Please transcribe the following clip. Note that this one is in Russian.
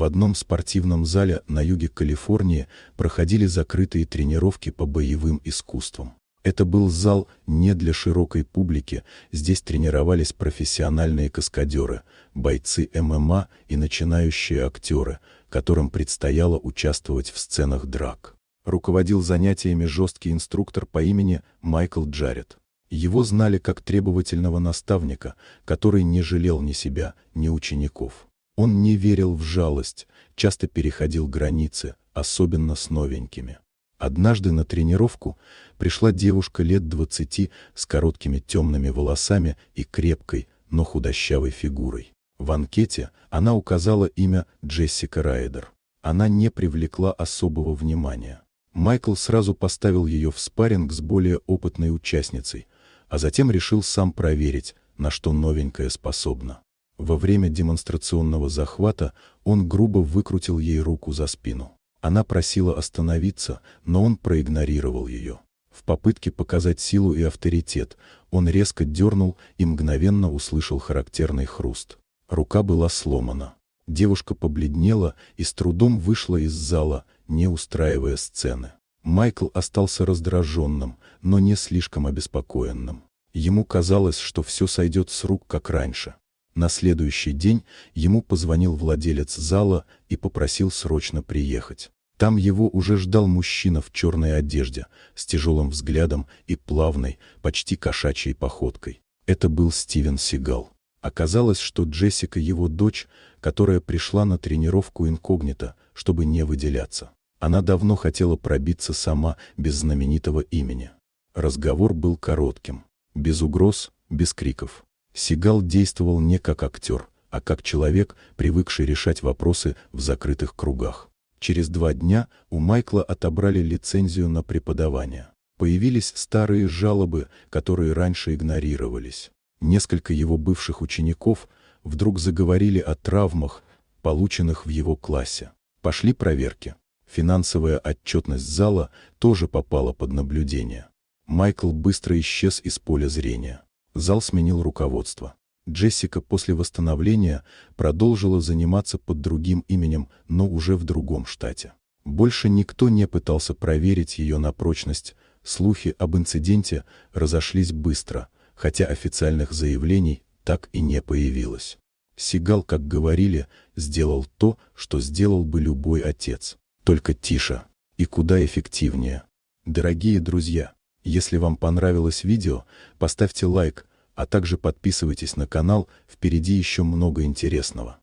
В одном спортивном зале на юге Калифорнии проходили закрытые тренировки по боевым искусствам. Это был зал не для широкой публики, здесь тренировались профессиональные каскадеры, бойцы ММА и начинающие актеры, которым предстояло участвовать в сценах драк. Руководил занятиями жесткий инструктор по имени Майкл Джарретт. Его знали как требовательного наставника, который не жалел ни себя, ни учеников. Он не верил в жалость, часто переходил границы, особенно с новенькими. Однажды на тренировку пришла девушка лет 20 с короткими темными волосами и крепкой, но худощавой фигурой. В анкете она указала имя Джессика Райдер. Она не привлекла особого внимания. Майкл сразу поставил ее в спарринг с более опытной участницей, а затем решил сам проверить, на что новенькая способна. Во время демонстрационного захвата он грубо выкрутил ей руку за спину. Она просила остановиться, но он проигнорировал ее. В попытке показать силу и авторитет, он резко дернул и мгновенно услышал характерный хруст. Рука была сломана. Девушка побледнела и с трудом вышла из зала, не устраивая сцены. Майкл остался раздраженным, но не слишком обеспокоенным. Ему казалось, что все сойдет с рук, как раньше. На следующий день ему позвонил владелец зала и попросил срочно приехать. Там его уже ждал мужчина в черной одежде, с тяжелым взглядом и плавной, почти кошачьей походкой. Это был Стивен Сигал. Оказалось, что Джессика его дочь, которая пришла на тренировку инкогнито, чтобы не выделяться. Она давно хотела пробиться сама, без знаменитого имени. Разговор был коротким, без угроз, без криков. Сигал действовал не как актер, а как человек, привыкший решать вопросы в закрытых кругах. Через 2 дня у Майкла отобрали лицензию на преподавание. Появились старые жалобы, которые раньше игнорировались. Несколько его бывших учеников вдруг заговорили о травмах, полученных в его классе. Пошли проверки. Финансовая отчетность зала тоже попала под наблюдение. Майкл быстро исчез из поля зрения. Зал сменил руководство. Джессика после восстановления продолжила заниматься под другим именем, но уже в другом штате. Больше никто не пытался проверить ее на прочность. Слухи об инциденте разошлись быстро, хотя официальных заявлений так и не появилось. Сигал, как говорили, сделал то, что сделал бы любой отец. Только тише и куда эффективнее. Дорогие друзья, если вам понравилось видео, поставьте лайк, а также подписывайтесь на канал, впереди еще много интересного.